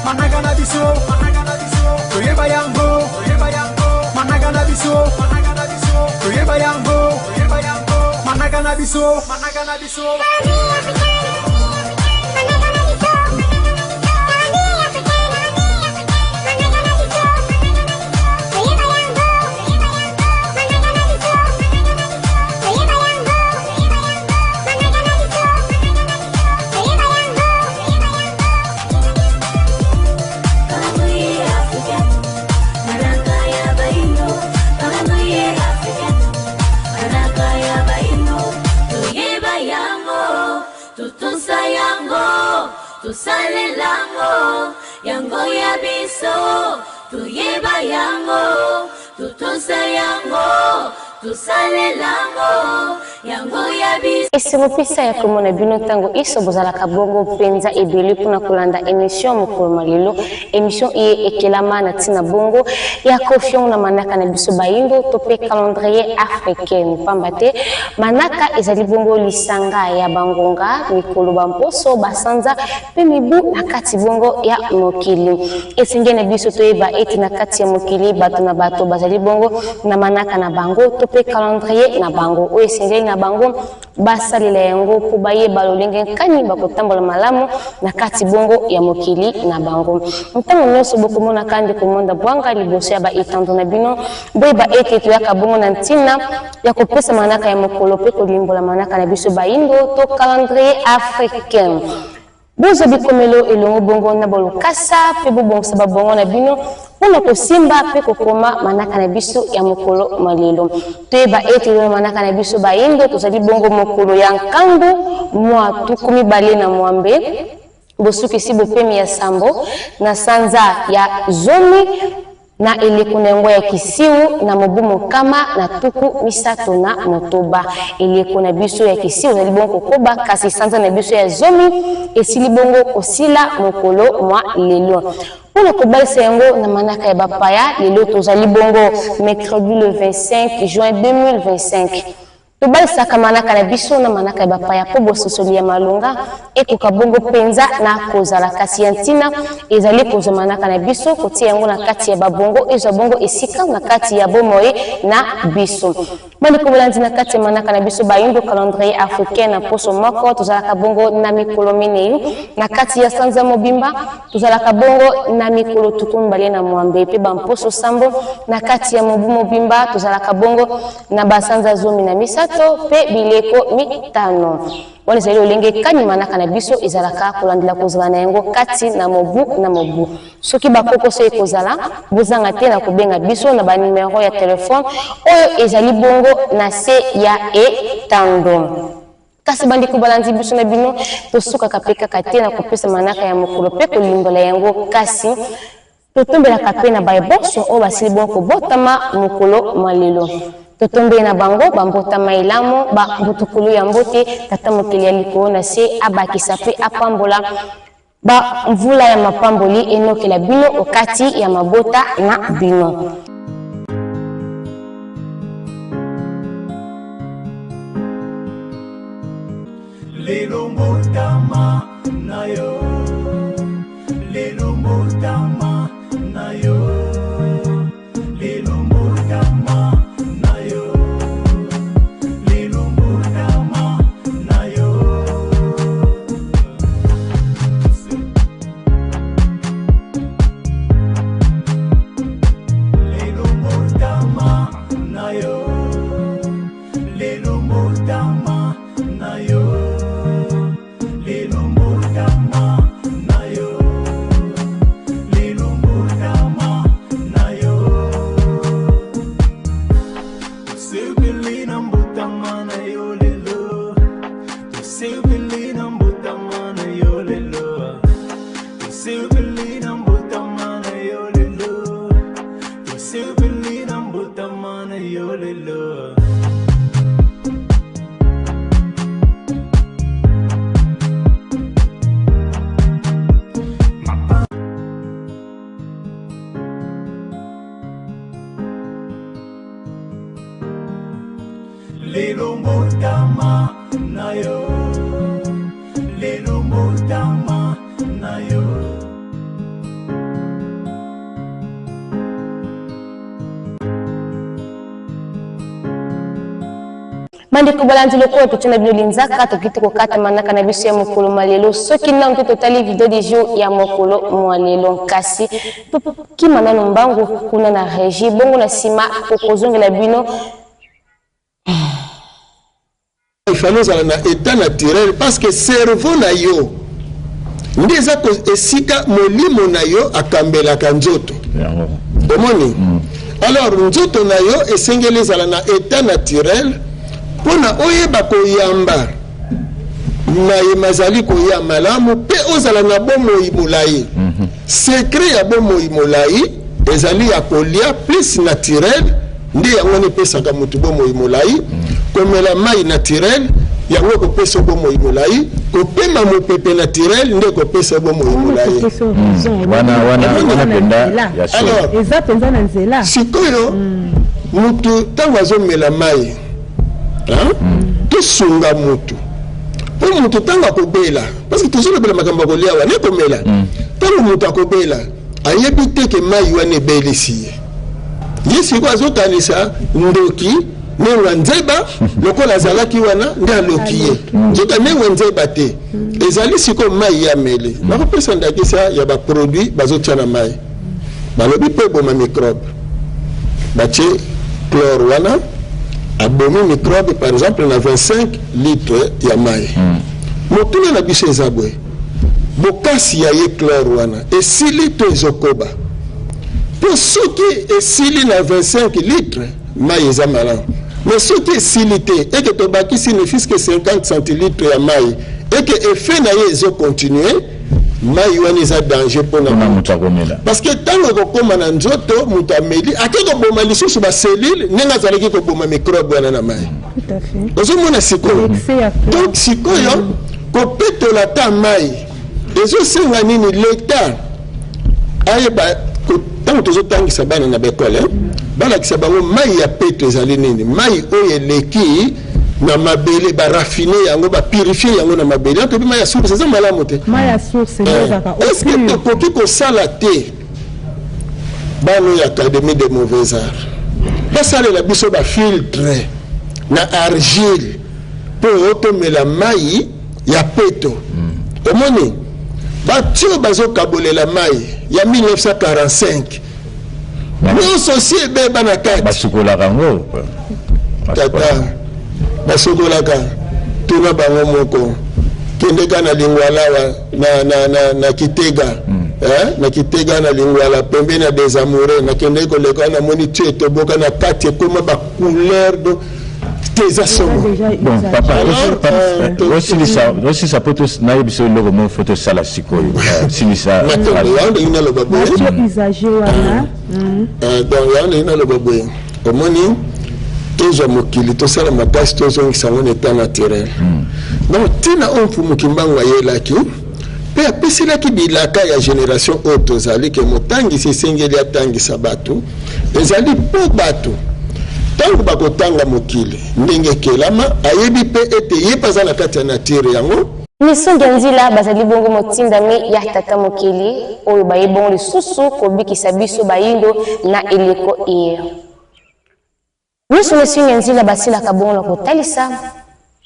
Managana biso, toyeba yango, managana biso, toyeba yango, managana biso. Tusale lango, yango ya biso, tuyeba yango, tutusa yango, tusale lango, yango ya biso. Esibopisa ya komona bino tango iso bozala kabongo penza ebele kuna kulanda emission mukolo malilo emission iye ekelama na tina bongo ya kofion na manaka na biso bayindo tope calendrier africain pambate manaka ezali bongo lisanga ya bangonga mikolo bamposo basanza pe mibu na kati bongo ya mokili esengene biso toyeba eti na kati ya mokili bato na bato bazali bongo na manaka na bango tope calendrier na bango o esengeli na bango basalila yango po bayeba lolenge nkani bakotambola malamu na kati bongo ya mokili na bango ntango nyonso bokomona kandi komonda bwanga liboso ya baitando na bino boyeba ete toyaka bongo na ntina ya kopesa manaka ya mokolo pe kolimbola manaka na biso bayindo to calendrier africain bozo bikomelo elongo bongo na bolokasa pe bobongisa babongo na bino pona kosimba pe kokoma manaka na biso ya mokolo malelo toyeba ete lo manaka na biso bayindo tozali bongo mokolo ya nkango mwa tukumi bale na mwambe bosuki si bopemi ya sambo na sanza ya zomi na elekunengo ya kisiu na mobumo kama na tuku misato na motoba elekuna biso ya kisiu na libongo koba kasi sanza na biso ya zomi esili bongo kosila mokolo mwa lelo pona kobalisa yango na manaka ya bapaya lelo tozali bongo mercredi le 25 juin 2025 tobalisa manaka na biso na manaka ya bapaya po bososoli ya malonga ekoka bongo penza na kozala kasi ya ntina ezali kozwa manaka na biso kotia yango na kati ya babongo ezwa bongo esika na kati ya bomoi na biso bali kobolandi na kati ya manaka na biso bayindo calendrier africain na poso moko tozalaka bongo na mikolo minei na kati ya sanza mobimba tozalaka bongo na mikolo tukumi bale na mwambe pe bamposo sambo na kati ya mobu mobimba tozalaka bongo na basanza zomi na misa pe bileko mitano wale zali olenge kani manaka na biso ezalaka kolandela kozala na yango kati na mobu soki bakoko so ekozala bozanga te na kobenga biso na ba numero ya telefone oyo ezali bongo na se ya etando kasi bandiko balandi biso na bino tosuka kapeka kate na kopesa manaka ya mokolo pe kolimbola yango kasi totombelaka pe na baeboso oyo basili bongo kobotama mokolo malelo totombe na bango bambota mailamo butukulu ya mbote tata mokili ya likolo na se abakisa pe apambola mvula ya mapamboli enokela bino okati ya mabota na bino lelo mbotama na yo lelo mbotama na yo lelo mbotama lelo mbotama na yo lelo mbotama Bande kubalanti loko tutuna bino linzaka tokiti kokata manaka na biso ya mokolo malelo soki na nto totali video du jour ya mokolo malelo kasi kima nano mbangu kuna na régie bongo na sima kokozongela bino. Il fallait aller dans l'état naturel parce que cerveau na yo ndeza ko esika molimo na yo akambela kanzoto omoni alors nzoto na yo esengeli zala na état naturel pona oyeba koyamba na yemazali koya malamu pe ozala na bomoi molai secret ya bomoi molai ezali ya kolia plus naturel ndi yango ne pesaka mutu bomoi molai komela mai naturel yango ko pesa bomoi molai ko pema mopepe naturel ndi ko pesa bomoi molai wana penda ya so eza penza na nzela sikoyo mutu tango azomela mai tosunga mutu po mutu tango akobela parce que tozolobela makambo kolia wana komela tango mutu akobela ayebi te ke mai wana ebelisi ye sikoyo azokanisa ndoki nenga nzeba lokola azalaki wana nde aloki ye nzoka nenga nzeba te ezali sikoyo mai ya mele nakopesa ndakisa ya baproduit bazotia na mai balobi mpe eboma microbe batie chlore wana abomi microbe par exemple na 25 litres ya mai motuna na biso eza boye bokasi ya ye chlore wana esili to ezokoba po soki esili na 25 litres mai eza malamu mais soki esili te eke tobakisi ne fiske 50 centilitres ya mai eke effet na ye ezocontinue mai wana eza danger mpona mutu akomela parce que ntango ekokóma na nzoto mutu ameli ake koboma lisusu baselile ndenge azalaki koboma microbe wana na mai ozomona sikoyo donc sikoyo kopetola ta mai ezosenga nini leta ayeba ntango tozotangisa bana na bekole balakisa bango mai ya peto ezali nini mai oyo eleki na mabele barafine yango bapurifie yango na mabele tobi mai ya source eza malamu te mai ya source ezaka est-ce que tokoki kosala te bano ya académie de mauvais arts basalela biso bafiltre na argile mpo otomela mai ya peto omoni batio bazokabolela mai ya 1945 nyonso si ebeba na kati basukolaka yango tata basokolaka tuna bango moko kendeka na lingwala na kitega na kitega na lingwala pembeni ya desamoureux nakendeki koleka na moni tie toboka na kati ekoma bacouleur do teza somo bon papa osilisa po nayebiso eloko mo fo tosala sikoyo silisa yaonde ina loba boye usage wana donc yaonde ina loba boye omoni tozwa mokili tosala makasi tozongisa ngo na état naturel donc tina oyo mfumuki mbango ayelaki mpe apeselaki bilaka ya génération oyo tozali ke motangisi esengeli atangisa bato ezali mpo bato ntango bakotanga mokili ndenge ekelama ayebi mpe ete ye mpe aza na kati ya nature yango misongi ya nzila bazali bongo motindami ya tata mokili oyo baye bongo lisusu kobikisa biso bayindo na eleko iye nyonso misongi ya nzila basilaka bongo na kotalisa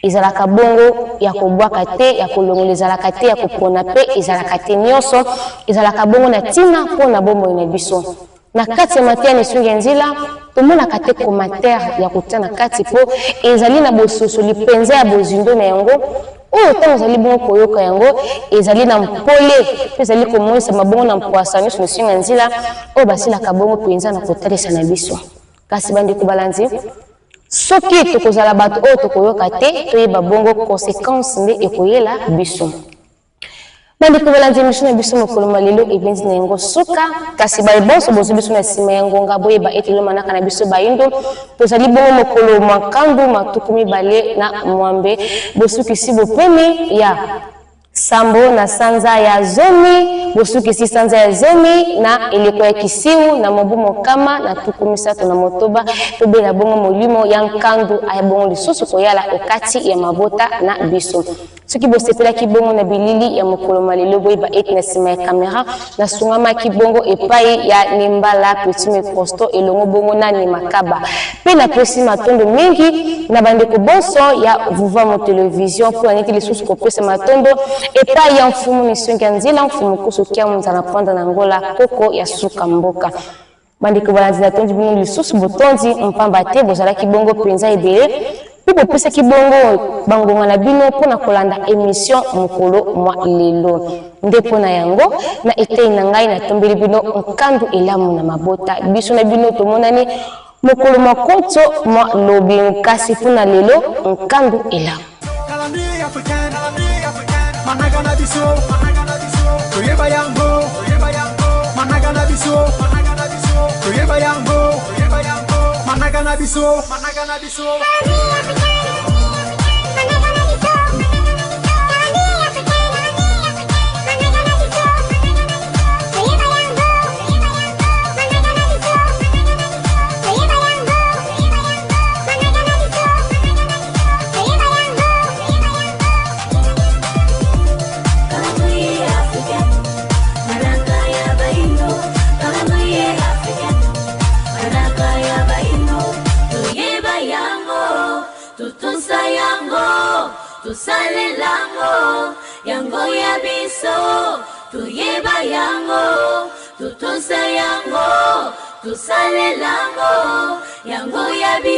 ezalaka bongo ya kobwaka te ya kolongola ezalaka te ya kopona mpe ezalaka te nyonso ezalaka bongo na ntina mpo na bomoi na biso na kati ya mateya na misongi ya nzila tomonaka te commentaire ya kotia na kati mpo ezali na bososoli mpenza ya bozindo na yango oyo ntango ezali bongo koyoka yango ezali na mpole mpe ezali komonisa mabongo na mpwasa nyonso misongi ya nzila oyo basilaka bongo mpenza na kotalisa na biso kasi bandeko balanzi soki tokozala bato oyo tokoyoka te toyeba bongo conséquence nde ekoyela biso bandeko balanzi émission na biso mokolo malelo ebendi na yango suka kasi baye bonso bozwi biso na nsima ya ngonga boyeba ete elomanaka na biso bayindo tozali bongo mokolo makandu matuku mibale na mwambe bosukisi bopemi ya sambo na sanza ya zomi bosukisi sanza ya zomi na eleko ya kisiu na mobu mokama na tuku misato na motoba tobela bongo molimo ya nkandu aya bongo lisusu koyala okati ya mabota na biso soki bosepela kibongo na bilili ya mokolo malelo boyeba ete na nsima ya kamera na sungama kibongo epai ya Nimbala Petit Microsto elongo bongo nani makaba pe na pesi matondo mingi na bandeko bonso ya Vuva mo television pour aniki lisusu kopesa matondo epai ya mfumu nisongi ya nzela mfumu kusukia munzana panda na ngola koko ya suka mboka bandeko balanzila tondi bino lisusu botondi mpamba te bozala kibongo penza ebele Pipo pesa kibongo bangonga na bino pona kolanda émission mokolo mwa lelo ndepo na yango na etei na ngai na tombeli bino nkandu elamu na mabota biso na bino tomonani mokolo makonto mwa lobi kasi pona lelo nkandu elamu Managana biso toyeba yango managana biso toyeba yango managana biso Tusale lango yango ya biso tuyeba yango tutusa yango tusale lango yango ya biso